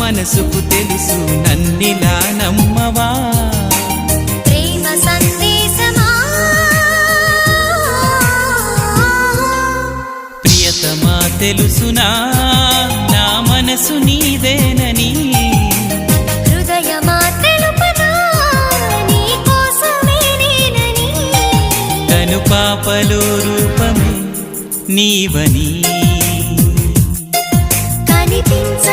మనసుకు తెలుసు నన్నిలా నమ్మవా ప్రేమ సందేశమా ప్రియతమా తెలుసునా నా మనసు నీదేనని హృదయమా తెలుపనా నీ కోసమే నేనని కను పాపలో రూపమే నీవని కనిపించ